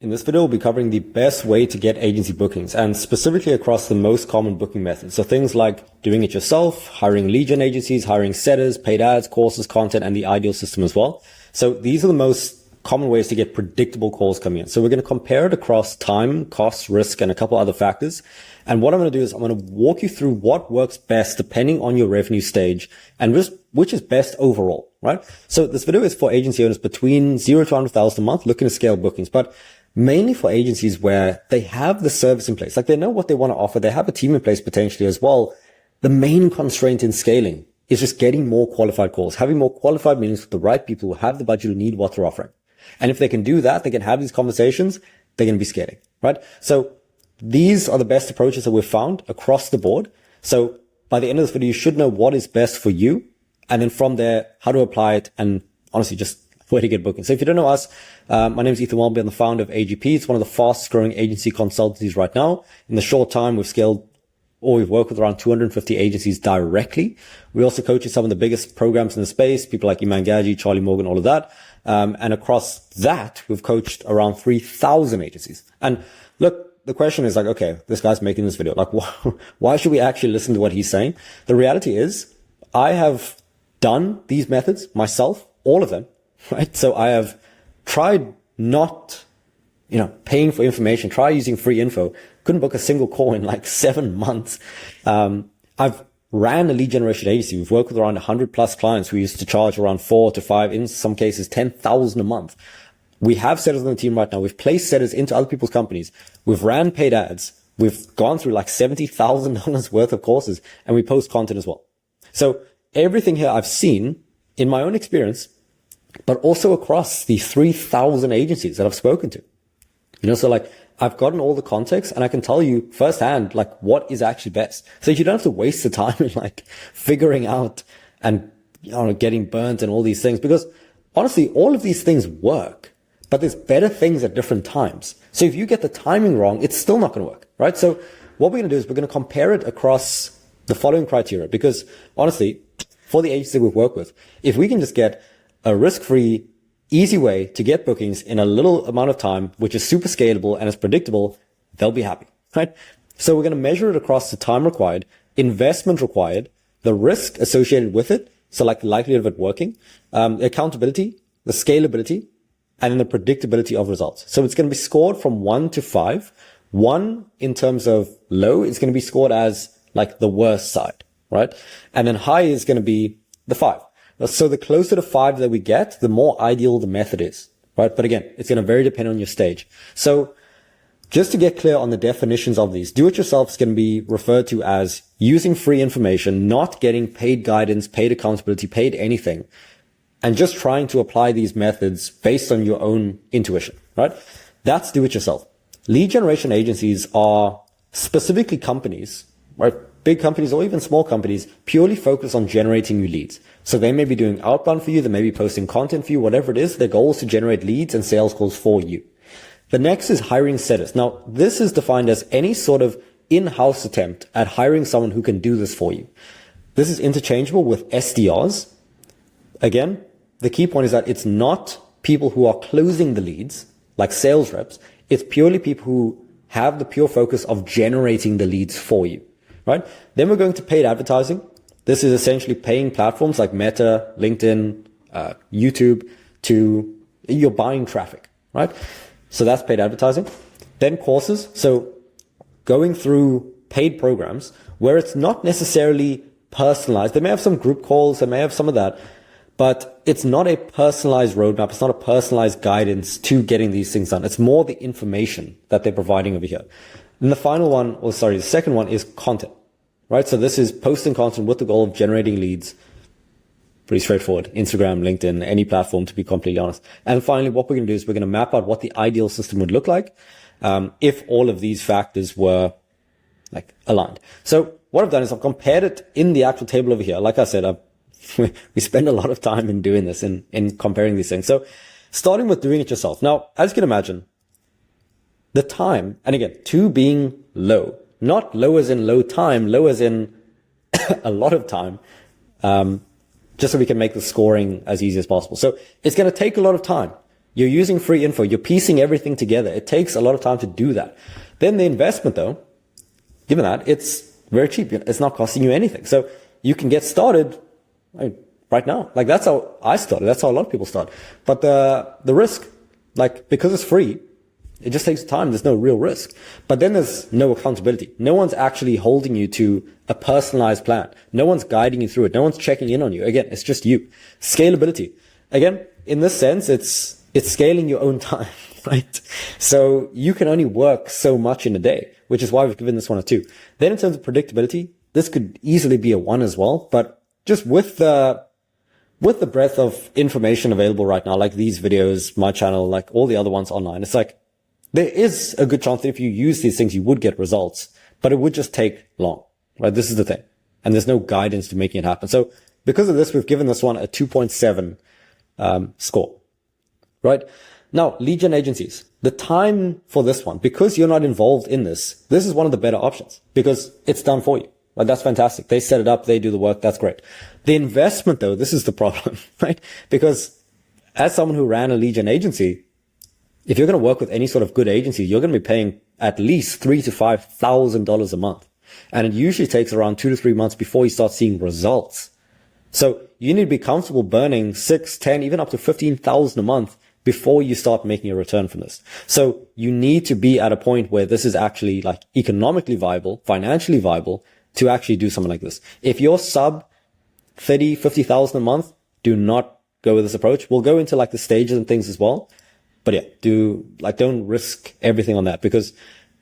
In this video, we'll be covering the best way to get agency bookings, and specifically across the most common booking methods. So things like doing it yourself, hiring lead gen agencies, hiring setters, paid ads, courses, content, and the ideal system as well. So these are the most common ways to get predictable calls coming in. So we're going to compare it across time, cost, risk, and a couple other factors. And what I'm going to do is I'm going to walk you through what works best depending on your revenue stage and which is best overall, right? So this video is for agency owners between 0 to 100,000 a month looking to scale bookings, but mainly for agencies where they have the service in place. Like they know what they want to offer. They have a team in place potentially as well. The main constraint in scaling is just getting more qualified calls, having more qualified meetings with the right people who have the budget who need what they're offering. And if they can do that, they can have these conversations, they're going to be scaling, right? So these are the best approaches that we've found across the board. So by the end of this video, you should know what is best for you. And then from there, how to apply it and honestly, just where to get bookings. So if you don't know us, my name is Welby. I'm the founder of AGP. It's one of the fastest growing agency consultancies right now. In the short time, we've scaled or we've worked with around 250 agencies directly. We also coach in some of the biggest programs in the space, people like Iman Gaji, Charlie Morgan, all of that. And across that, we've coached around 3,000 agencies. And look, the question is like, okay, this guy's making this video. Like, why should we actually listen to what he's saying? The reality is I have done these methods myself, all of them, right? So I have tried not, paying for information, try using free info. Couldn't book a single call in like 7 months. I've ran a lead generation agency. We've worked with around 100 plus clients. We used to charge around 4 to 5, in some cases, 10,000 a month. We have setters on the team right now. We've placed setters into other people's companies. We've ran paid ads. We've gone through like $70,000 worth of courses, and we post content as well. So everything here I've seen in my own experience, but also across the 3,000 agencies that I've spoken to. So like I've gotten all the context and I can tell you firsthand, like what is actually best. So you don't have to waste the time in like figuring out and, getting burnt and all these things, because honestly, all of these things work, but there's better things at different times. So if you get the timing wrong, it's still not going to work, right? So what we're going to do is we're going to compare it across the following criteria, because honestly, for the agencies that we've worked with, if we can just get a risk-free, easy way to get bookings in a little amount of time, which is super scalable and is predictable, they'll be happy, right? So we're going to measure it across the time required, investment required, the risk associated with it, so like the likelihood of it working, the accountability, the scalability, and then the predictability of results. So it's going to be scored from 1 to 5. 1 in terms of low is going to be scored as like the worst side, right? And then high is going to be the 5. So the closer to 5 that we get, the more ideal the method is, right? But again, it's going to vary depending on your stage. So just to get clear on the definitions of these, do-it-yourself is going to be referred to as using free information, not getting paid guidance, paid accountability, paid anything, and just trying to apply these methods based on your own intuition, right? That's do-it-yourself. Lead generation agencies are specifically companies, right? Big companies or even small companies purely focus on generating new leads. So they may be doing outbound for you. They may be posting content for you, whatever it is. Their goal is to generate leads and sales calls for you. The next is hiring setters. Now, this is defined as any sort of in-house attempt at hiring someone who can do this for you. This is interchangeable with SDRs. Again, the key point is that it's not people who are closing the leads, like sales reps. It's purely people who have the pure focus of generating the leads for you. Right? Then we're going to paid advertising. This is essentially paying platforms like Meta, LinkedIn, YouTube you're buying traffic, right? So that's paid advertising. Then courses. So going through paid programs where it's not necessarily personalized. They may have some group calls. They may have some of that, but it's not a personalized roadmap. It's not a personalized guidance to getting these things done. It's more the information that they're providing over here. And the second one is content, right? So this is posting content with the goal of generating leads. Pretty straightforward. Instagram, LinkedIn, any platform, to be completely honest. And finally, what we're going to do is we're going to map out what the ideal system would look like if all of these factors were like aligned. So what I've done is I've compared it in the actual table over here. Like I said, we spend a lot of time in doing this, in comparing these things. So starting with doing it yourself. Now, as you can imagine, the time, and again, 2 being low, not low as in low time, low as in a lot of time, just so we can make the scoring as easy as possible. So it's going to take a lot of time. You're using free info. You're piecing everything together. It takes a lot of time to do that. Then the investment though, given that, it's very cheap. It's not costing you anything. So you can get started right now. Like that's how I started. That's how a lot of people start. But the risk, like because it's free, it just takes time. There's no real risk. But then there's no accountability. No one's actually holding you to a personalized plan. No one's guiding you through it. No one's checking in on you. Again, it's just you. Scalability. Again, in this sense, it's scaling your own time, right? So you can only work so much in a day, which is why we've given this one a 2. Then in terms of predictability, this could easily be a 1 as well. But just with the breadth of information available right now, like these videos, my channel, like all the other ones online, it's like, there is a good chance that if you use these things, you would get results, but it would just take long, right? This is the thing. And there's no guidance to making it happen. So because of this, we've given this one a 2.7 score, right? Now, lead gen agencies, the time for this one, because you're not involved in this is one of the better options because it's done for you. Like that's fantastic. They set it up. They do the work. That's great. The investment though, this is the problem, right? Because as someone who ran a lead gen agency, if you're going to work with any sort of good agency, you're going to be paying at least $3,000 to $5,000 a month. And it usually takes around 2 to 3 months before you start seeing results. So you need to be comfortable burning 6, 10, even up to 15,000 a month before you start making a return from this. So you need to be at a point where this is actually like economically viable, financially viable to actually do something like this. If you're sub 30, 50,000 a month, do not go with this approach. We'll go into like the stages and things as well. But yeah, don't risk everything on that because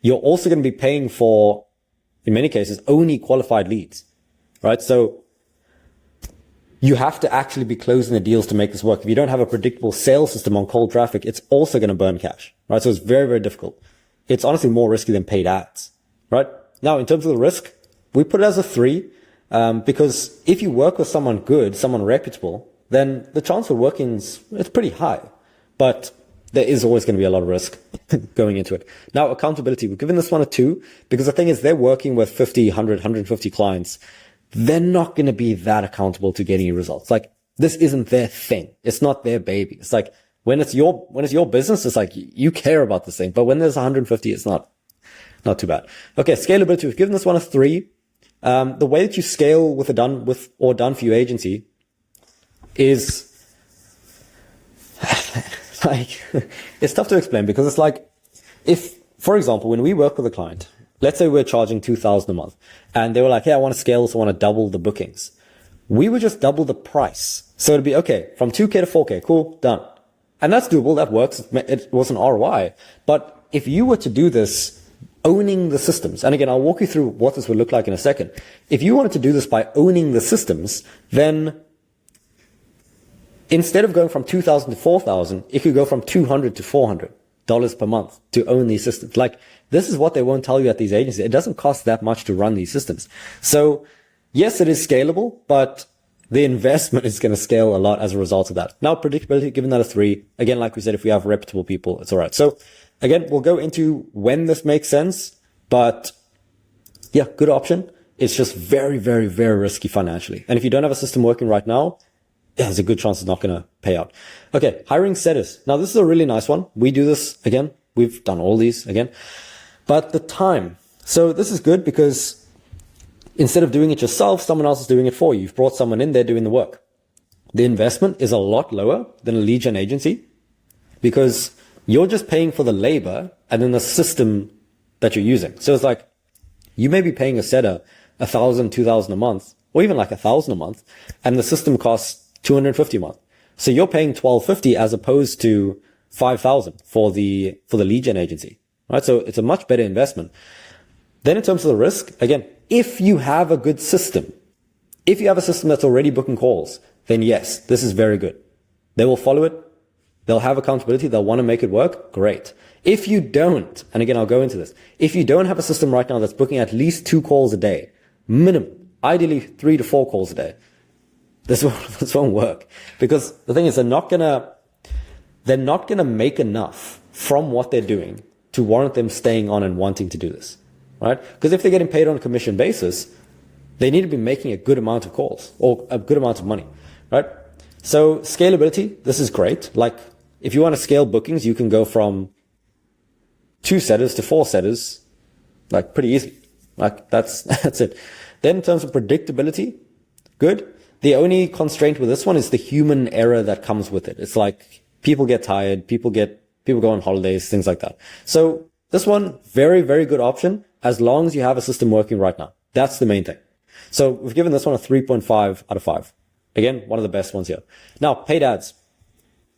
you're also going to be paying for, in many cases, only qualified leads, right? So you have to actually be closing the deals to make this work. If you don't have a predictable sales system on cold traffic, it's also going to burn cash, right? So it's very, very difficult. It's honestly more risky than paid ads, right? Now, in terms of the risk, we put it as a 3, because if you work with someone good, someone reputable, then the chance of working it's pretty high, but there is always going to be a lot of risk going into it. Now, accountability, we've given this one a 2 because the thing is they're working with 50, 100, 150 clients. They're not going to be that accountable to getting you results. Like this isn't their thing. It's not their baby. It's like when it's your business, it's like you care about this thing. But when there's 150, it's not too bad. Okay. Scalability. We've given this one a 3. The way that you scale with a done for you agency is like, it's tough to explain because it's like, if, for example, when we work with a client, let's say we're charging 2,000 a month and they were like, hey, I want to scale this. I want to double the bookings. We would just double the price. So it'd be, okay, from 2K to 4K. Cool. Done. And that's doable. That works. It was an ROI. But if you were to do this owning the systems, and again, I'll walk you through what this would look like in a second. If you wanted to do this by owning the systems, then instead of going from 2,000 to 4,000, it could go from 200 to $400 per month to own these systems. Like this is what they won't tell you at these agencies. It doesn't cost that much to run these systems. So yes, it is scalable, but the investment is going to scale a lot as a result of that. Now, predictability, given that a 3, again, like we said, if we have reputable people, it's all right. So again, we'll go into when this makes sense, but yeah, good option. It's just very, very, very risky financially. And if you don't have a system working right now, yeah, there's a good chance it's not going to pay out. Okay. Hiring setters. Now, this is a really nice one. We do this again. We've done all these again, but the time. So this is good because instead of doing it yourself, someone else is doing it for you. You've brought someone in there doing the work. The investment is a lot lower than a lead gen agency because you're just paying for the labor and then the system that you're using. So it's like you may be paying a setter 1,000, 2,000 a month, or even like 1,000 a month, and the system costs 250 a month. So you're paying 1,250 as opposed to 5,000 for the lead gen agency, right? So it's a much better investment. Then in terms of the risk, again, if you have a good system, if you have a system that's already booking calls, then yes, this is very good. They will follow it. They'll have accountability. They'll want to make it work. Great. If you don't, and again, I'll go into this. If you don't have a system right now that's booking at least 2 calls a day, minimum, ideally 3 to 4 calls a day, this won't work because the thing is they're not gonna make enough from what they're doing to warrant them staying on and wanting to do this, right? Because if they're getting paid on a commission basis, they need to be making a good amount of calls or a good amount of money, right? So scalability, this is great. Like if you want to scale bookings, you can go from 2 setters to 4 setters, like pretty easily. Like that's it. Then in terms of predictability, good. The only constraint with this one is the human error that comes with it. It's like people get tired, people go on holidays, things like that. So this one, very, very good option as long as you have a system working right now. That's the main thing. So we've given this one a 3.5 out of 5. Again, one of the best ones here. Now, paid ads.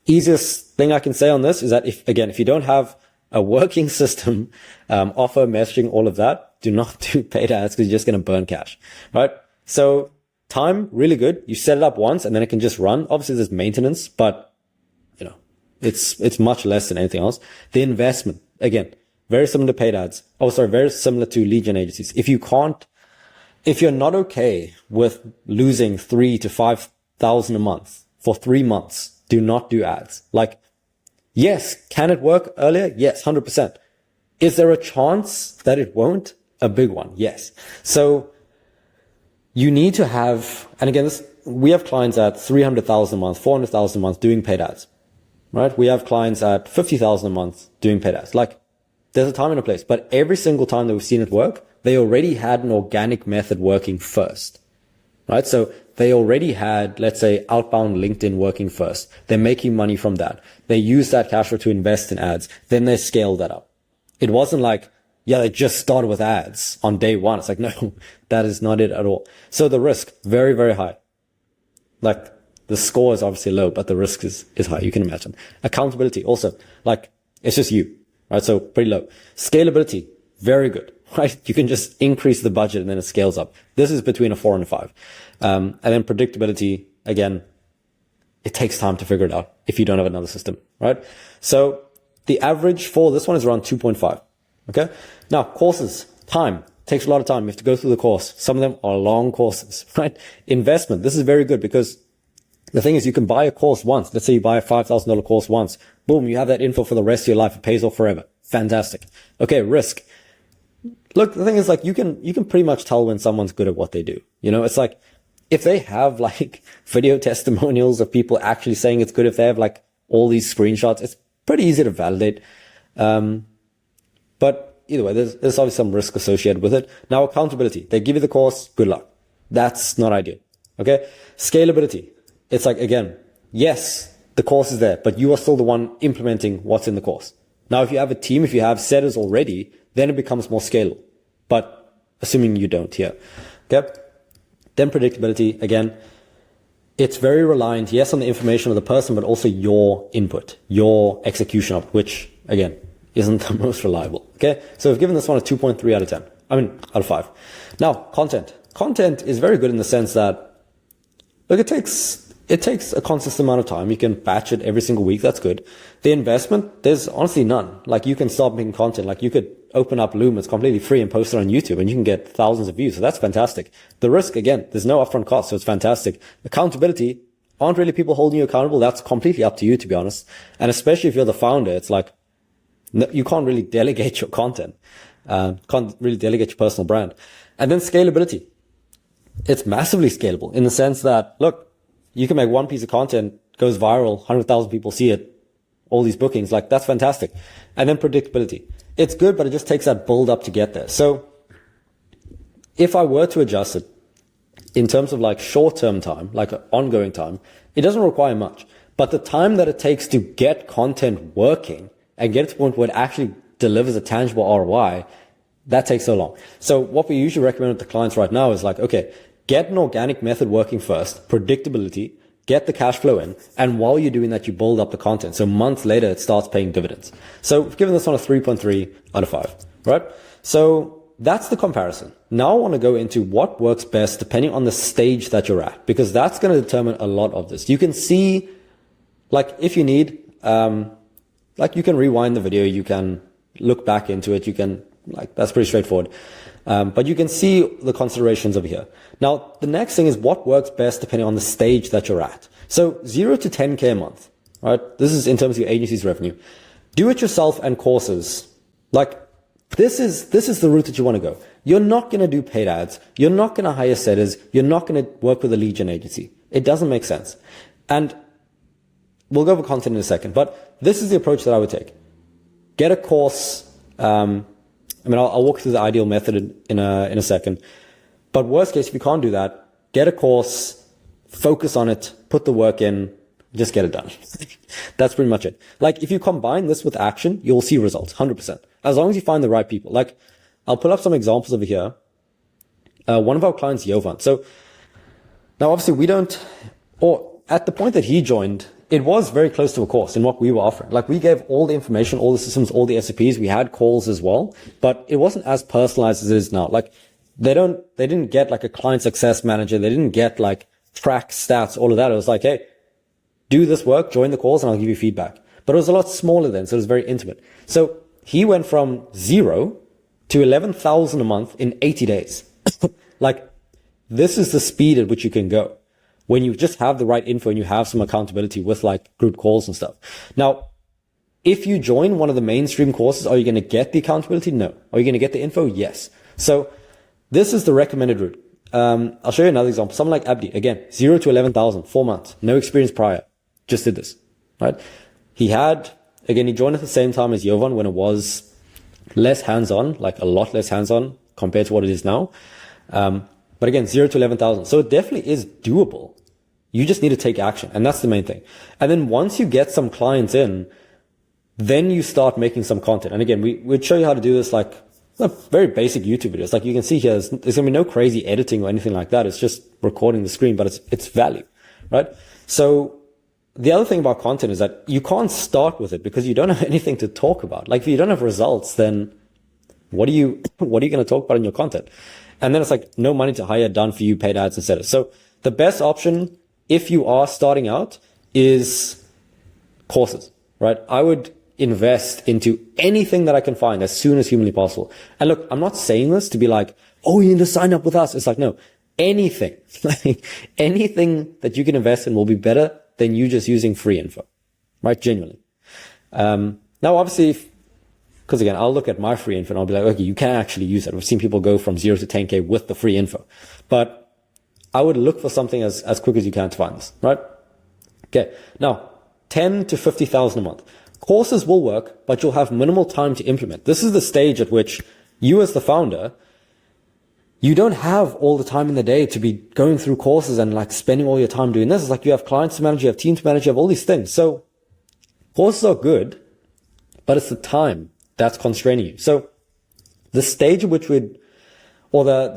Easiest thing I can say on this is that if you don't have a working system, offer, messaging, all of that, do not do paid ads because you're just going to burn cash, right? So time, really good. You set it up once and then it can just run. Obviously there's maintenance, but it's much less than anything else. The investment, again, very similar to paid ads. Very similar to lead gen agencies. If you're not okay with losing 3,000 to 5,000 a month for 3 months, do not do ads. Like, yes, can it work earlier? Yes, 100%. Is there a chance that it won't? A big one, yes. So you need to have, and again, we have clients at 300,000 a month, 400,000 a month doing paid ads, right? We have clients at 50,000 a month doing paid ads. Like, there's a time and a place, but every single time that we've seen it work, they already had an organic method working first, right? So they already had, let's say, outbound LinkedIn working first. They're making money from that. They use that cash flow to invest in ads. Then they scaled that up. It wasn't like, they just started with ads on day one. It's like, no, that is not it at all. So the risk, very, very high. Like, the score is obviously low, but the risk is high. You can imagine. Accountability also, like, it's just you, right? So pretty low. Scalability, very good, right? You can just increase the budget and then it scales up. This is between a 4 and a 5. And then predictability, again, it takes time to figure it out if you don't have another system, right? So the average for this one is around 2.5. Okay. Now, courses, time, takes a lot of time. You have to go through the course. Some of them are long courses, right? Investment. This is very good because the thing is you can buy a course once. Let's say you buy a $5,000 course once. Boom. You have that info for the rest of your life. It pays off forever. Fantastic. Okay. Risk. Look, the thing is like you can pretty much tell when someone's good at what they do. It's like if they have like video testimonials of people actually saying it's good, if they have like all these screenshots, it's pretty easy to validate. But either way, there's obviously some risk associated with it. Now, accountability. They give you the course. Good luck. That's not ideal. Okay. Scalability. It's like, again, yes, the course is there, but you are still the one implementing what's in the course. Now, if you have a team, if you have setters already, then it becomes more scalable. But assuming you don't here. Okay. Then predictability. Again, it's very reliant, yes, on the information of the person, but also your input, your execution of which, again, isn't the most reliable. Okay. So we've given this one a 2.3 out of 10. Out of 5. Now, content. Content is very good in the sense that, look, it takes a consistent amount of time. You can batch it every single week. That's good. The investment, there's honestly none. Like you can start making content. Like you could open up Loom. It's completely free and post it on YouTube and you can get thousands of views. So that's fantastic. The risk, again, there's no upfront cost. So it's fantastic. Accountability, aren't really people holding you accountable? That's completely up to you, to be honest. And especially if you're the founder, it's like, you can't really delegate your content. Can't really delegate your personal brand. And then scalability. It's massively scalable in the sense that, look, you can make one piece of content, goes viral, 100,000 people see it, all these bookings, like that's fantastic. And then predictability. It's good, but it just takes that build up to get there. So if I were to adjust it in terms of like short-term time, like ongoing time, it doesn't require much. But the time that it takes to get content working and get it to the point where it actually delivers a tangible ROI, that takes so long. So what we usually recommend with the clients right now is like, okay, get an organic method working first, predictability, get the cash flow in, and while you're doing that, you build up the content. So months later, it starts paying dividends. So we've given this one a 3.3 out of 5, right? So that's the comparison. Now I want to go into what works best depending on the stage that you're at, because that's going to determine a lot of this. You can see, like if you need, like you can rewind the video, you can look back into it, you can, like, that's pretty straightforward. But you can see the considerations over here. Now, the next thing is what works best depending on the stage that you're at. So 0 to 10K a month, right? This is in terms of your agency's revenue. Do it yourself and courses. Like, this is the route that you want to go. You're not going to do paid ads. You're not going to hire setters. You're not going to work with a lead gen agency. It doesn't make sense. And we'll go over content in a second, but this is the approach that I would take. Get a course. I'll walk through the ideal method in a second. But worst case, if you can't do that, get a course, focus on it, put the work in, just get it done. That's pretty much it. Like, if you combine this with action, you'll see results, 100%. As long as you find the right people. Like, I'll pull up some examples over here. One of our clients, Jovan. So, now obviously at the point that he joined, it was very close to a course in what we were offering. Like, we gave all the information, all the systems, all the SOPs. We had calls as well, but it wasn't as personalized as it is now. Like, they didn't get like a client success manager. They didn't get like track stats, all of that. It was like, hey, do this work, join the calls, and I'll give you feedback. But it was a lot smaller then, so it was very intimate. So he went from 0 to 11,000 a month in 80 days. Like, this is the speed at which you can go when you just have the right info and you have some accountability with like group calls and stuff. Now, if you join one of the mainstream courses, are you going to get the accountability? No. Are you going to get the info? Yes. So this is the recommended route. I'll show you another example. Someone like Abdi, again, 0 to 11,000, 4 months, no experience prior, just did this, right? He joined at the same time as Jovan when it was less hands-on, like a lot less hands-on compared to what it is now. But again, 0 to 11,000. So it definitely is doable. You just need to take action. And that's the main thing. And then once you get some clients in, then you start making some content. And again, we'd show you how to do this, like very basic YouTube videos. Like you can see here, there's going to be no crazy editing or anything like that. It's just recording the screen, but it's value, right? So the other thing about content is that you can't start with it because you don't have anything to talk about. Like if you don't have results, then what are you going to talk about in your content? And then it's like no money to hire, done for you, paid ads, etc. So the best option, if you are starting out, is courses, right? I would invest into anything that I can find as soon as humanly possible. And look, I'm not saying this to be like, oh, you need to sign up with us. It's like, no, anything, like anything that you can invest in will be better than you just using free info, right? Genuinely. Now, obviously, because again, I'll look at my free info and I'll be like, okay, you can actually use it. I've seen people go from 0 to 10K with the free info, but I would look for something as quick as you can to find this, right? Okay. Now, 10 to 50,000 a month. Courses will work, but you'll have minimal time to implement. This is the stage at which you as the founder, you don't have all the time in the day to be going through courses and like spending all your time doing this. It's like you have clients to manage, you have teams to manage, you have all these things. So courses are good, but it's the time that's constraining you. So the stage at which the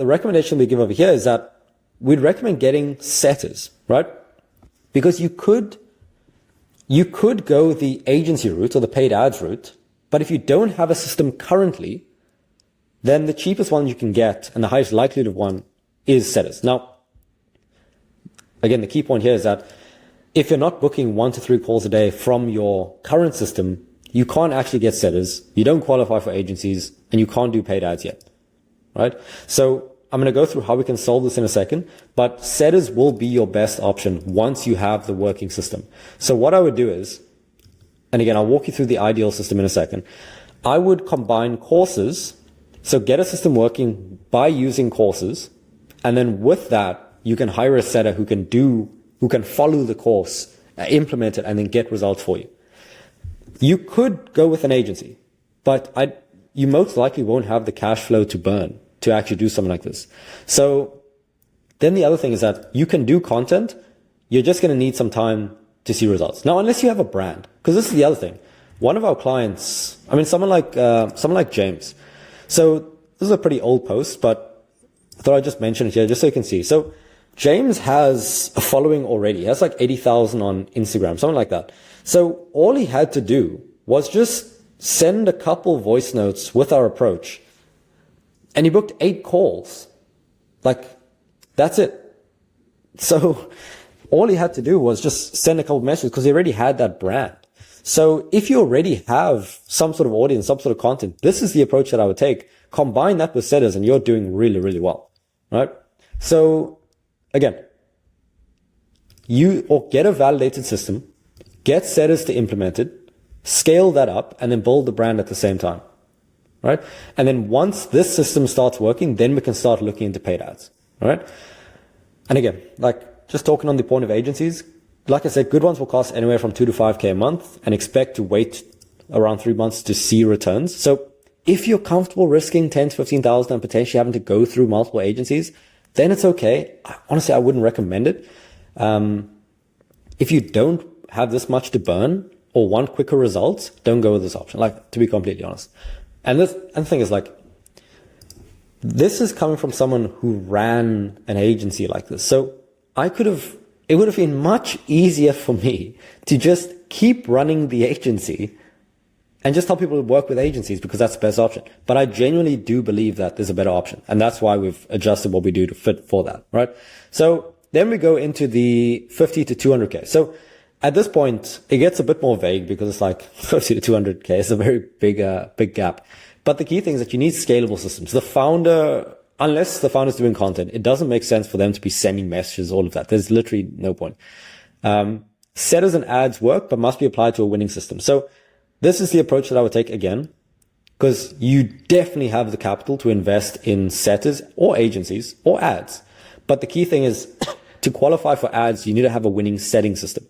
recommendation we give over here is that we'd recommend getting setters, right? Because you could go the agency route or the paid ads route, but if you don't have a system currently, then the cheapest one you can get and the highest likelihood of one is setters. Now, again, the key point here is that if you're not booking 1 to 3 calls a day from your current system, you can't actually get setters, you don't qualify for agencies, and you can't do paid ads yet, right? So I'm going to go through how we can solve this in a second, but setters will be your best option once you have the working system. So what I would do is, and again, I'll walk you through the ideal system in a second. I would combine courses. So get a system working by using courses. And then with that, you can hire a setter who can follow the course, implement it, and then get results for you. You could go with an agency, but you most likely won't have the cash flow to burn to actually do something like this. So then the other thing is that you can do content. You're just going to need some time to see results. Now, unless you have a brand, because this is the other thing. One of our clients, someone like James. So this is a pretty old post, but I thought I'd just mention it here just so you can see. So James has a following already. He has like 80,000 on Instagram, something like that. So all he had to do was just send a couple voice notes with our approach. And he booked 8 calls. Like, that's it. So all he had to do was just send a couple messages because he already had that brand. So if you already have some sort of audience, some sort of content, this is the approach that I would take. Combine that with setters and you're doing really, really well, right? So again, get a validated system, get setters to implement it, scale that up, and then build the brand at the same time. Right? And then once this system starts working, then we can start looking into paid ads. All right? And again, like just talking on the point of agencies, like I said, good ones will cost anywhere from 2 to 5K a month and expect to wait around 3 months to see returns. So if you're comfortable risking 10 to 15,000 and potentially having to go through multiple agencies, then it's okay. Honestly, I wouldn't recommend it. If you don't have this much to burn or want quicker results, don't go with this option, like, to be completely honest. And the thing is, like, this is coming from someone who ran an agency like this. So it would have been much easier for me to just keep running the agency and just tell people to work with agencies because that's the best option. But I genuinely do believe that there's a better option. And that's why we've adjusted what we do to fit for that, right? So then we go into the 50 to 200K. So at this point, it gets a bit more vague because it's like 50 to 200K is a very big gap. But the key thing is that you need scalable systems. Unless the founder's doing content, it doesn't make sense for them to be sending messages, all of that. There's literally no point. Setters and ads work, but must be applied to a winning system. So this is the approach that I would take again, because you definitely have the capital to invest in setters or agencies or ads. But the key thing is to qualify for ads, you need to have a winning setting system.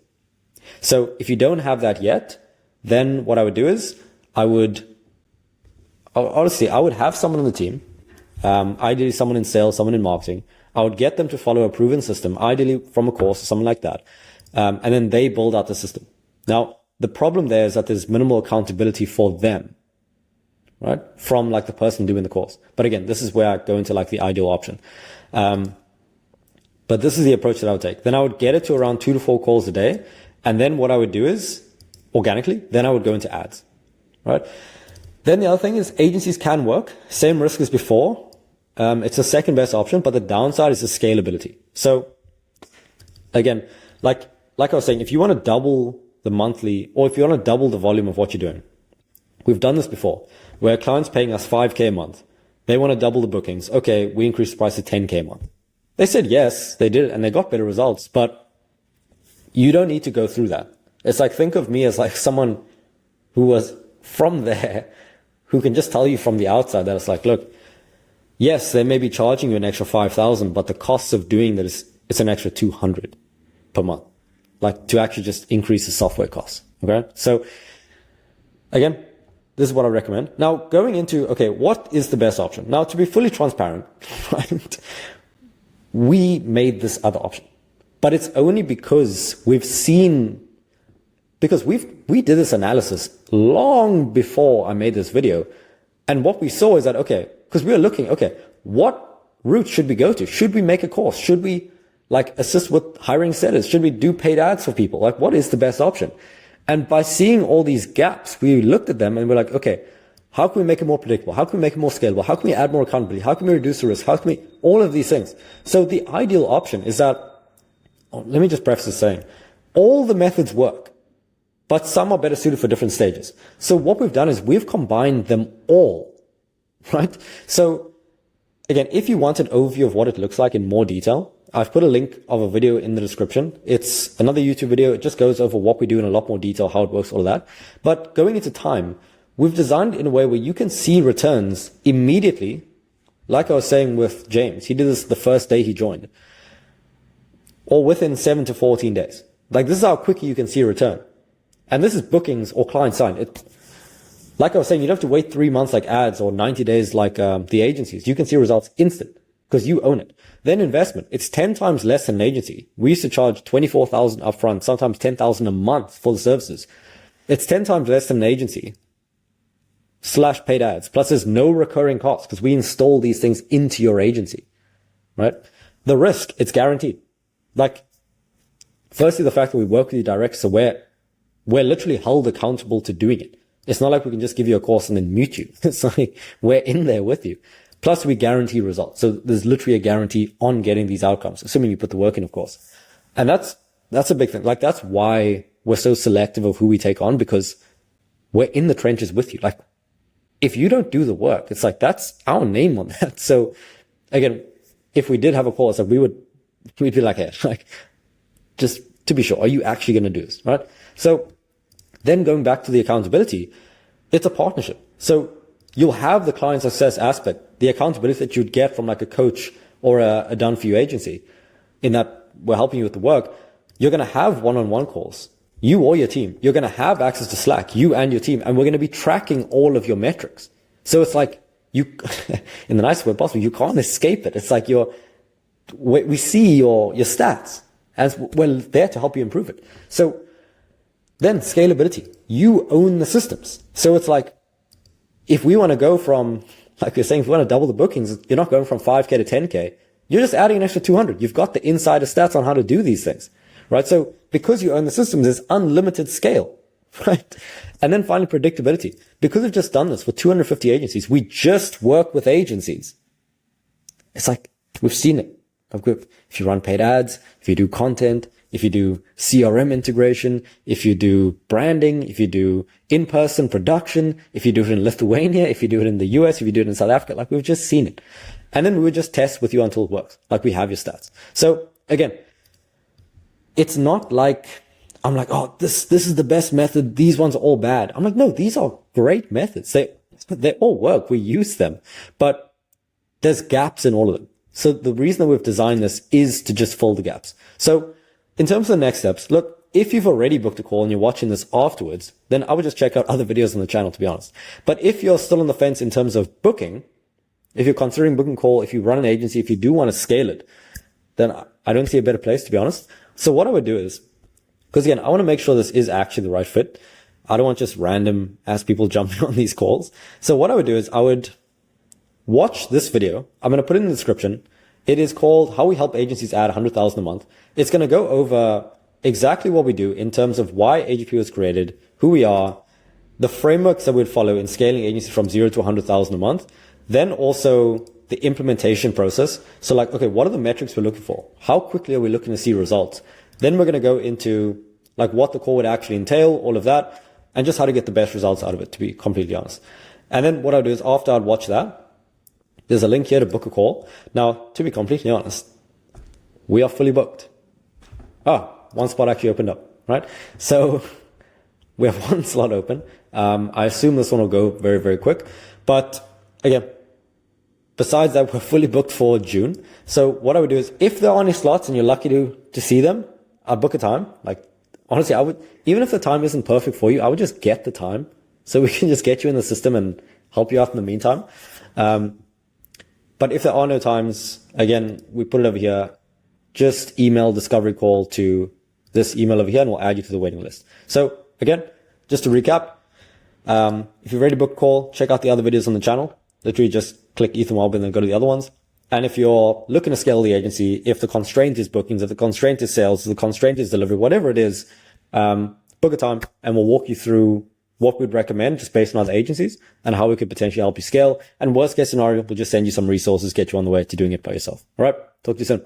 So if you don't have that yet, then what I would do is I would have someone on the team, ideally someone in sales, someone in marketing. I would get them to follow a proven system, ideally from a course or something like that. And then they build out the system. Now, the problem there is that there's minimal accountability for them, right? From like the person doing the course. But again, this is where I go into like the ideal option. But this is the approach that I would take. Then I would get it to around 2 to 4 calls a day. And then what I would do is organically, then I would go into ads, right? Then the other thing is agencies can work. Same risk as before. It's the second best option, but the downside is the scalability. So again, like I was saying, if you want to double the monthly, or if you want to double the volume of what you're doing, we've done this before, where a client's paying us 5K a month. They want to double the bookings. Okay, we increase the price to 10K a month. They said yes, they did it, and they got better results, but you don't need to go through that. It's like, think of me as like someone who was from there, who can just tell you from the outside that it's like, look, yes, they may be charging you an extra 5,000, but the cost of doing that it's an extra 200 per month. Like, to actually just increase the software costs. Okay. So again, this is what I recommend. Now going into, okay, what is the best option? Now, to be fully transparent, right? We made this other option, but it's only because we did this analysis long before I made this video. And what we saw is that, okay, because we were looking, okay, what route should we go to? Should we make a course? Should we like assist with hiring setters? Should we do paid ads for people? Like, what is the best option? And by seeing all these gaps, we looked at them and we're like, okay, how can we make it more predictable? How can we make it more scalable? How can we add more accountability? How can we reduce the risk? How can we, all of these things. So the ideal option is that, let me just preface this saying, all the methods work, but some are better suited for different stages. So what we've done is we've combined them all, right? So again, if you want an overview of what it looks like in more detail, I've put a link of a video in the description. It's another YouTube video. It just goes over what we do in a lot more detail, how it works, all of that. But going into time, we've designed it in a way where you can see returns immediately. Like I was saying with James, he did this the first day he joined, or within 7 to 14 days. Like, this is how quickly you can see a return. And this is bookings or client sign. Like I was saying, you don't have to wait 3 months like ads or 90 days like the agencies. You can see results instant because you own it. Then investment, it's 10 times less than an agency. We used to charge 24,000 upfront, sometimes 10,000 a month for the services. It's 10 times less than an agency / paid ads. Plus there's no recurring costs because we install these things into your agency, right? The risk, it's guaranteed. Like, firstly, the fact that we work with you direct, so we're literally held accountable to doing it. It's not like we can just give you a course and then mute you. It's like we're in there with you. Plus we guarantee results. So there's literally a guarantee on getting these outcomes, assuming you put the work in, of course. And that's a big thing. Like, that's why we're so selective of who we take on, because we're in the trenches with you. Like, if you don't do the work, it's like, that's our name on that. So again, if we did have a course, like we'd be like, hey, like, just to be sure, are you actually going to do this? Right? So then going back to the accountability, it's a partnership. So you'll have the client success aspect, the accountability that you'd get from like a coach or a done for you agency, in that we're helping you with the work. you're going to have one-on-one calls. You or your team, you're going to have access to Slack, you and your team, and we're going to be tracking all of your metrics. So it's like you, in the nicest way possible, you can't escape it. It's like we see your stats as we're there to help you improve it. So then scalability, you own the systems. So it's like, if we want to go from, like you're saying, if we want to double the bookings, you're not going from 5K to 10K. You're just adding an extra 200. You've got the insider stats on how to do these things, right? So because you own the systems, there's unlimited scale, right? And then finally, predictability. Because we've just done this for 250 agencies, we just work with agencies. It's like, we've seen it. If you run paid ads, if you do content, if you do CRM integration, if you do branding, if you do in-person production, if you do it in Lithuania, if you do it in the US, if you do it in South Africa, like we've just seen it. And then we would just test with you until it works. Like we have your stats. So again, it's not like I'm like, oh, this is the best method. These ones are all bad. I'm like, no, these are great methods. They all work. We use them, but there's gaps in all of them. So the reason that we've designed this is to just fill the gaps. So in terms of the next steps, look, if you've already booked a call and you're watching this afterwards, then I would just check out other videos on the channel, to be honest. But if you're still on the fence in terms of booking, if you're considering booking a call, if you run an agency, if you do want to scale it, then I don't see a better place, to be honest. So what I would do is, because again, I want to make sure this is actually the right fit. I don't want just random ass people jumping on these calls. So what I would do is I would watch this video. I'm going to put it in the description. It is called How We Help Agencies Add 100,000 a Month. It's going to go over exactly what we do in terms of why AGP was created, who we are, the frameworks that we'd follow in scaling agencies from 0 to 100,000 a month. Then also the implementation process. So like, okay, what are the metrics we're looking for? How quickly are we looking to see results? Then we're going to go into like what the call would actually entail, all of that, and just how to get the best results out of it, to be completely honest. And then what I'll do is after I'd watch that, there's a link here to book a call. Now, to be completely honest, we are fully booked. One spot actually opened up, right? So we have one slot open. I assume this one will go very, very quick. But again, besides that, we're fully booked for June. So what I would do is if there are any slots and you're lucky to see them, I'd book a time. Like, honestly, I would, even if the time isn't perfect for you, I would just get the time so we can just get you in the system and help you out in the meantime. But if there are no times, again, we put it over here. Just email discovery call to this email over here and we'll add you to the waiting list. So again, just to recap, if you're ready to book a call, check out the other videos on the channel. Literally just click Ethan Welby and then go to the other ones. And if you're looking to scale the agency, if the constraint is bookings, if the constraint is sales, if the constraint is delivery, whatever it is, book a time and we'll walk you through what we'd recommend just based on other agencies and how we could potentially help you scale. And worst case scenario, we'll just send you some resources, get you on the way to doing it by yourself. All right. Talk to you soon.